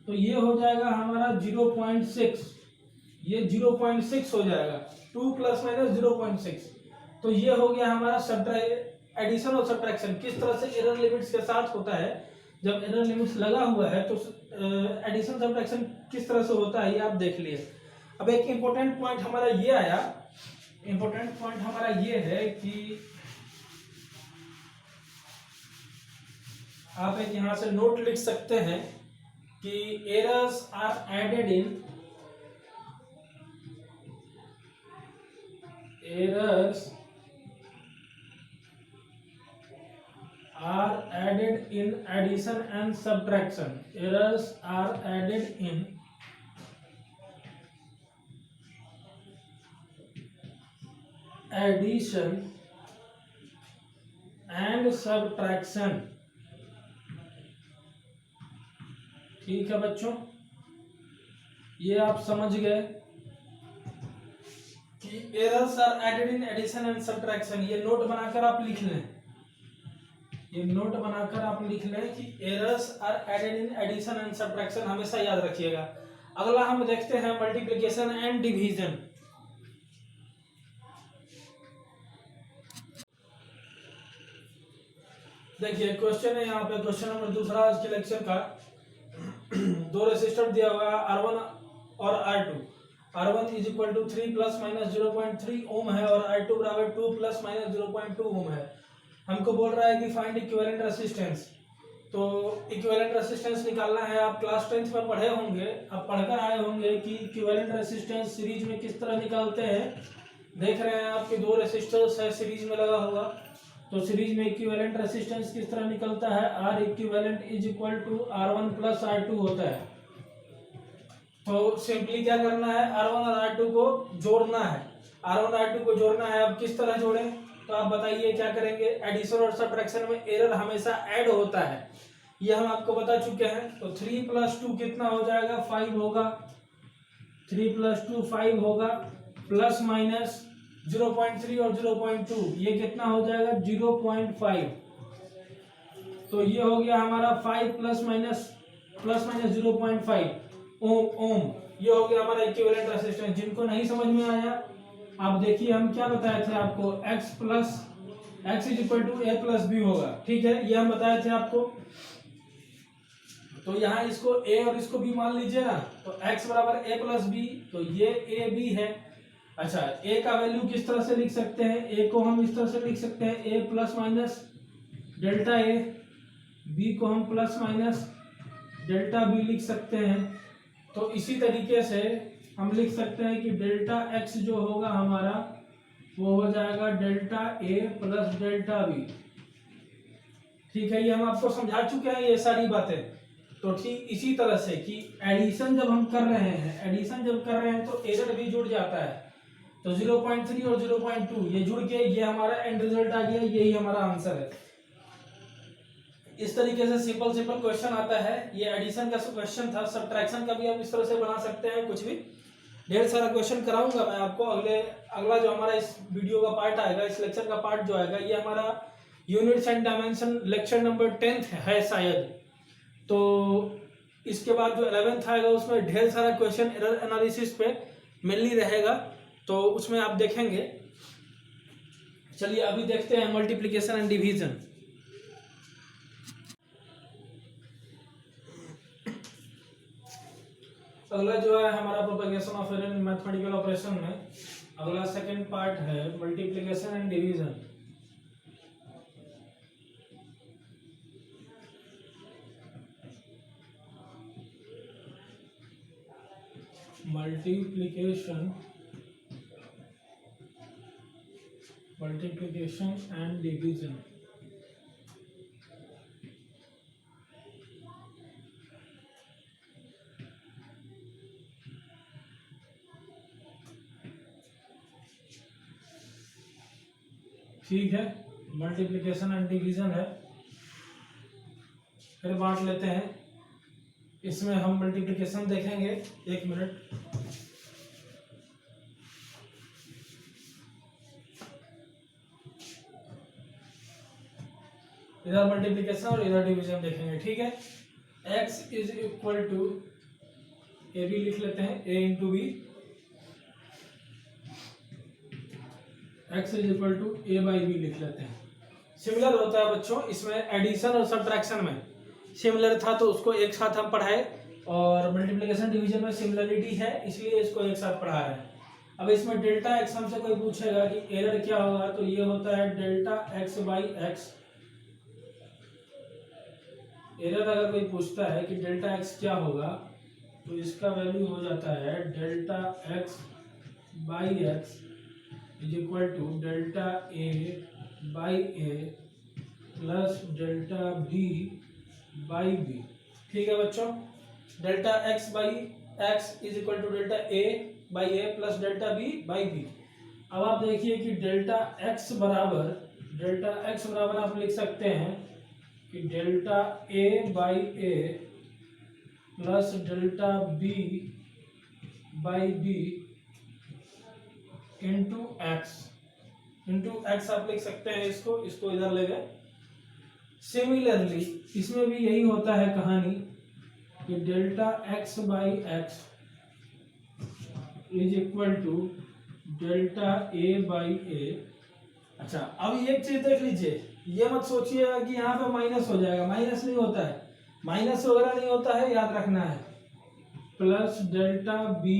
तो ये हो जाएगा हमारा 0.6, ये 0.6 हो जाएगा, 2 प्लस माइनस 0.6। तो ये हो गया हमारा एडिशन और सब्ट्रैक्शन किस तरह से एरर लिमिट्स के साथ होता है। जब एरर लिमिट्स लगा हुआ है तो एडिशन सब्ट्रैक्शन किस तरह से होता है ये आप देख लिए। अब एक इम्पोर्टेंट पॉइंट हमारा ये आया, इम्पोर्टेंट पॉइंट हमारा ये है कि आप एक यहाँ से नोट लिख सकते हैं कि errors are added in addition and subtraction. Errors are added in addition and subtraction. ठीक है बच्चों, ये आप समझ गए कि errors are added in addition and subtraction. ये नोट बनाकर आप लिख लें, ये नोट बनाकर आप लिख लें कि errors are added in addition and subtraction, हमेशा याद रखिएगा। अगला हम देखते हैं मल्टीप्लिकेशन एंड डिवीजन। देखिए क्वेश्चन है यहाँ पे, क्वेश्चन नंबर दूसरा आज के लेक्चर का। दो रेसिस्टर दिया हुआ है R1 और R2। R1 is equal to 3 plus minus 0.3 ohm है और R2 बराबर 2 प्लस माइनस 0.2 ओम है। हमको बोल रहा है कि फाइंड इक्विवेलेंट रेसिस्टेंस। तो इक्विवेलेंट रेसिस्टेंस निकालना है। आप क्लास 10th में पढ़े होंगे, आप पढ़कर आए होंगे कि इक्विवेलेंट रेसिस्टेंस सीरीज में किस तरह निकालते हैं। देख रहे हैं आपके दो रेसिस्टर्स है सीरीज में लगा हुआ, तो सीरीज में इक्विवेलेंट रेसिस्टेंस किस तरह निकलता है, R equivalent is equal to R1 plus R2 होता है। तो सिंपली क्या करना है, R1 और R2 को जोड़ना है। R1 और R2 को जोड़ना है। अब किस तरह जोड़ें, तो आप बताइए क्या करेंगे। एडिशन और सब्ट्रैक्शन में एरर हमेशा ऐड होता है, ये हम आपको बता चुके हैं। तो 3 प्लस 2 कितना हो जाएगा, 5 होगा। 3 प्लस 2 5 होगा, प्लस माइनस 0.3 और 0.2 ये कितना हो जाएगा, 0.5। तो ये हो गया हमारा 5 प्लस माइनस 0.5 ओम। ये हो गया हमारा इक्विवेलेंट रेसिस्टेंस। जिनको नहीं समझ में आया, आप देखिए हम क्या बताए थे आपको, x is equal to a plus b होगा। ठीक है, ये हम बताए थे आपको। तो यहाँ इसको a और इसको b मान लीजिए ना, तो x बराबर a प्लस बी, तो ये a b है। अच्छा, a का वैल्यू किस तरह से लिख सकते हैं, a को हम इस तरह से लिख सकते हैं, a plus minus delta a, b को हम प्लस माइनस डेल्टा b लिख सकते हैं। तो इसी तरीके से हम लिख सकते हैं कि डेल्टा x जो होगा हमारा वो हो जाएगा delta a plus delta b। ठीक है, ये हम आपको समझा चुके हैं ये सारी बातें। तो ठीक इसी तरह से कि एडिशन जब हम कर रहे हैं तो एरर भी जुड़ जाता है। तो 0.3 और 0.2 ये जुड़ के ये हमारा एंड रिजल्ट आ गया, यही हमारा आंसर है। इस तरीके से सिंपल क्वेश्चन आता है। ये एडिशन का क्वेश्चन था। सब्ट्रैक्शन का भी आप इस तरह से बना सकते हैं, कुछ भी ढेर सारा क्वेश्चन कराऊंगा मैं आपको। अगला जो हमारा इस वीडियो का पार्ट आएगा, इस लेक्चर का पार्ट जो आएगा, ये हमारा units and dimension lecture number 10th है शायद। तो इसके बाद जो 11th आएगा उसमें ढेर सारा क्वेश्चन एरर एनालिसिस पे मेनली रहेगा, तो उसमें आप देखेंगे। चलिए अभी देखते हैं मल्टीप्लिकेशन एंड डिवीजन। अगला जो है हमारा propagation of error in mathematical operation में अगला सेकंड पार्ट है multiplication and division. Multiplication and division. ठीक है, मल्टीप्लिकेशन एंड डिवीजन है। फिर बांट लेते हैं। इसमें हम मल्टीप्लिकेशन देखेंगे, 1 मिनट। इधर मल्टीप्लिकेशन और इधर डिवीजन देखेंगे। ठीक है, x is equal to a b लिख लेते हैं, a into b. x is equal to a by b लिख लेते हैं। सिमिलर होता है बच्चों, इसमें एडिशन और सब्ट्रैक्शन में सिमिलर था तो उसको एक साथ हम पढ़ाए, और मल्टीप्लिकेशन डिवीजन में सिमिलरिटी है इसलिए इसको एक साथ पढ़ा रहे हैं। अब इसमें डेल्टा x हमसे कोई पूछेगा कि एरर क्या होगा, तो ये होता है delta x by x. Error अगर कोई पूछता है कि डेल्टा एक्स क्या होगा, तो इसका वैल्यू हो जाता है delta x by x is equal to delta a by a plus delta B by b. ठीक है बच्चों, delta x by x is equal to delta a by a plus delta B by b. अब आप देखिए कि delta x बराबर आप लिख सकते हैं कि delta a by a plus delta B by B into x आप लिख सकते हैं। इसको इधर ले गए। सिमिलरली इसमें भी यही होता है कहानी कि delta x by x is equal to delta a by a. अच्छा, अब एक चीज देख लीजिए, ये मत सोचिएगा कि यहाँ पे माइनस हो जाएगा, माइनस नहीं होता है, माइनस वगैरह नहीं होता है, याद रखना है। Plus delta B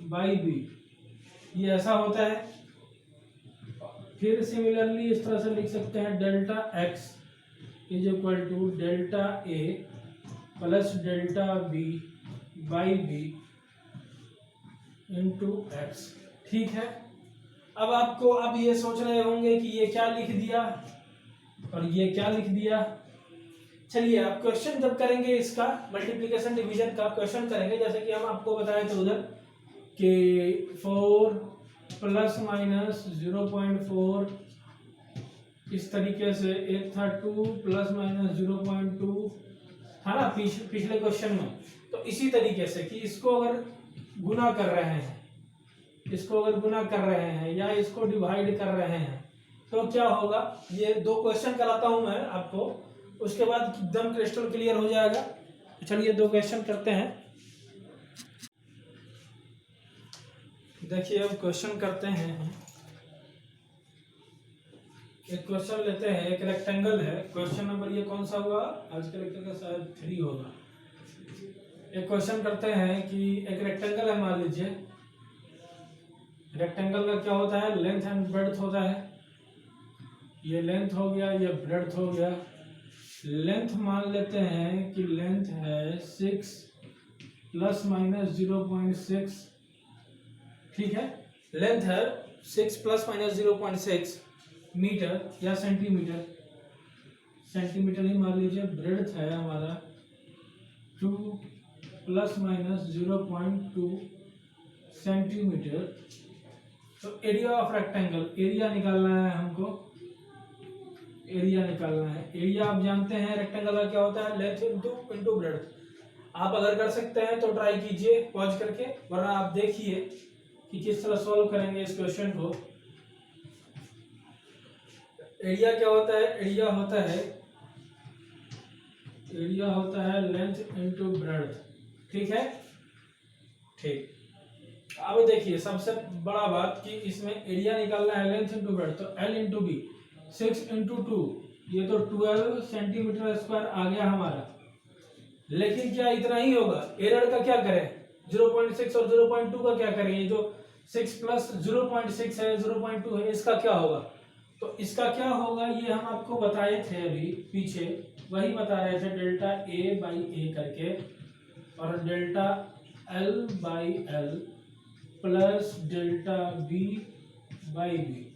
by B, ये ऐसा होता है। फिर सिमिलरली इस तरह से लिख सकते हैं delta X is equal to delta A plus delta B by B into X. ठीक है, अब आप ये सोच रहे होंगे कि ये क्या लिख दिया और ये क्या लिख दिया। चलिए, आप क्वेश्चन जब करेंगे, इसका मल्टीप्लिकेशन डिवीजन का क्वेश्चन करेंगे, जैसे कि हम आपको बताए थे उधर कि 4 प्लस माइनस 0.4, इस तरीके से एक था 2 प्लस माइनस 0.2 था ना पिछले क्वेश्चन में। तो इसी तरीके से कि इसको अगर गुना कर रहे हैं या इसको डिवाइड कर रहे हैं तो क्या होगा। ये 2 क्वेश्चन कराता हूं मैं आपको, उसके बाद एकदम क्रिस्टल क्लियर हो जाएगा। चलिए 2 क्वेश्चन करते हैं। देखिए, अब क्वेश्चन करते हैं। एक क्वेश्चन लेते हैं, एक रेक्टेंगल है। क्वेश्चन नंबर ये कौन सा हुआ, आज के लेक्चर का शायद 3 होगा। एक क्वेश्चन करते हैं कि एक रेक्टेंगल है, मान लीजिए। रेक्टेंगल का क्या होता है, लेंथ एंड ब्रेड्थ होता है। ये लेंथ हो गया, ये ब्रेड्थ हो गया। लेंथ मान लेते हैं कि लेंथ है 6 प्लस माइनस 0.6। ठीक है, लेंथ है 6 प्लस माइनस 0.6 मीटर या सेंटीमीटर ही मान लीजिए। ब्रेड्थ है हमारा 2 प्लस माइनस 0.2 सेंटीमीटर। तो एरिया ऑफ रेक्टेंगल, एरिया निकालना है हमको, एरिया आप जानते हैं रेक्टेंगल का क्या होता है, लेंथ इंटू ब्रेड्थ। आप अगर कर सकते हैं तो ट्राई कीजिए पॉज करके, वरना आप देखिए कि किस तरह सॉल्व करेंगे इस क्वेश्चन को। एरिया क्या होता है, एरिया होता है लेंथ इंटू ब्रेड्थ। ठीक है, ठीक। अब देखिए, सबसे बड़ा बात कि इसमें एरिया निकालना है लेंथ इंटू ब्रेड्थ, तो L इंटू बी, 6 इंटू 2, ये तो 12 सेंटीमीटर स्क्वायर आ गया हमारा। लेकिन क्या इतना ही होगा, एरर का क्या करें, 0.6 और 0.2 का क्या करें। ये जो 6 प्लस 0.6 है, 0.2 है, इसका क्या होगा। तो इसका क्या होगा ये हम आपको बताए थे अभी पीछे, वही बता रहे थे, डेल्टा ए बाई ए करके और delta L by L plus delta B by B.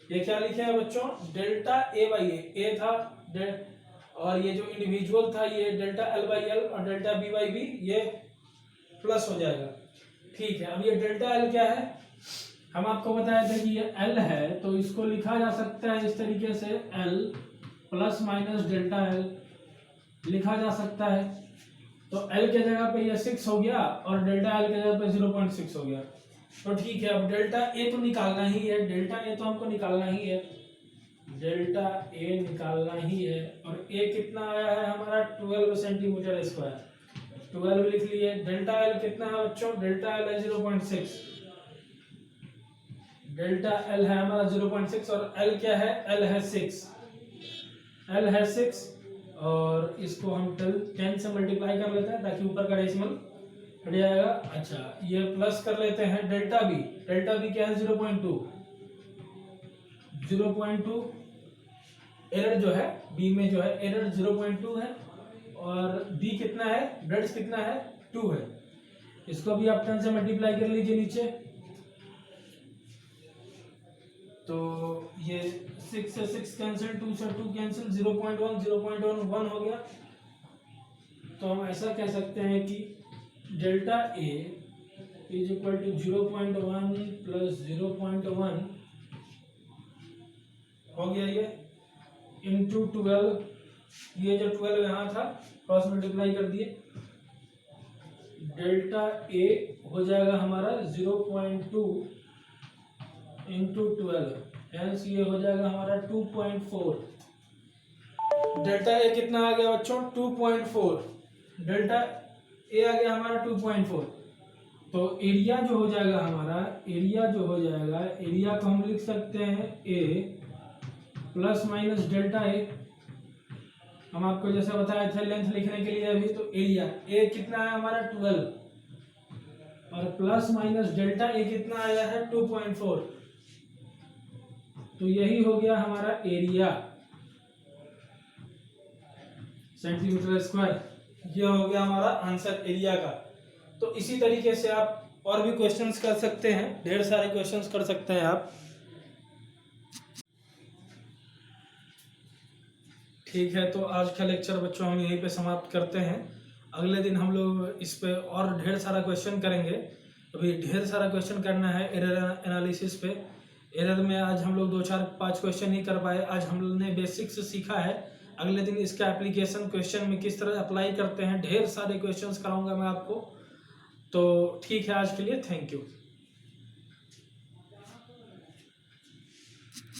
ये क्या लिखे हैं बच्चों, डेल्टा ए बाई ए था, और ये जो इंडिविजुअल था ये डेल्टा एल बाई एल और डेल्टा बी बाई बी, ये प्लस हो जाएगा। ठीक है, अब ये डेल्टा एल क्या है, हम आपको बताया था कि ये L है, तो इसको लिखा जा सकता है इस तरीके से, L plus minus delta L लिखा जा सकता है। तो L के जगह पे ये 6 हो गया और डेल्टा L के जगह पे 0.6 हो गया। तो ठीक है, अब डेल्टा A तो निकालना ही है, हमको निकालना ही है, डेल्टा A निकालना ही है। और A कितना आया है हमारा, 12 सेंटीमीटर स्क्वायर, 12 लिख लिए। डेल्टा L कितना है बच्चों, डेल्टा L है 0.6, डेल्टा L है हमारा 0.6 और L क्या है, L है 6, और इसको हम 10 से मल्टीप्लाई कर लेते हैं ताकि ऊपर का डेसिमल हट जाएगा। अच्छा, ये प्लस कर लेते हैं डेल्टा बी क्या है 0.2, एरर जो है बी में जो है एरर 0.2 है, और b कितना है, ब्रेड्स कितना है, 2 है। इसको भी आप 10 से मल्टीप्लाई कर लीजिए नीचे, तो ये 6 से 6 कैंसिल, 2 से 2 कैंसिल, 0.1 हो गया। तो हम ऐसा कह सकते हैं कि delta A is equal to 0.1 plus 0.1 हो गया ये, इंटू 12, ये जो 12 यहाँ था क्रॉस मल्टीप्लाई कर दिए, डेल्टा ए हो जाएगा हमारा 0.2 इंटू 12, हेंस ये हो जाएगा हमारा 2.4। डेल्टा ए कितना आ गया बच्चों, 2.4। डेल्टा ए आ गया हमारा 2.4। तो एरिया जो हो जाएगा हमारा, एरिया को हम लिख सकते हैं ए प्लस माइनस डेल्टा ए। हम आपको जैसे बताया था लेंथ लिखने के लिए अभी, तो एरिया ए कितना है हमारा 12 और प्लस माइनस डेल्टा ए कितना आया है 2.4, तो यही हो गया हमारा एरिया सेंटीमीटर स्क्वायर। ये हो गया हमारा आंसर एरिया का। तो इसी तरीके से आप और भी क्वेश्चंस कर सकते हैं, ढेर सारे क्वेश्चंस कर सकते हैं आप। ठीक है, तो आज का लेक्चर बच्चों हम यहीं पे समाप्त करते हैं। अगले दिन हम लोग इस पे और ढेर सारा क्वेश्चन करेंगे। अभी ढेर सारा क्वेश्चन करना है एरर एनालिसिस पे। एरर में आज हम लोग 2, 4, 5 क्वेश्चन ही कर पाए। आज हम लोग ने बेसिक्स सीखा है, अगले दिन इसका एप्लीकेशन क्वेश्चन में किस तरह अप्लाई करते हैं, ढेर सारे क्वेश्चंस कराऊंगा मैं आपको। तो ठीक है, आज के लिए थैंक यू।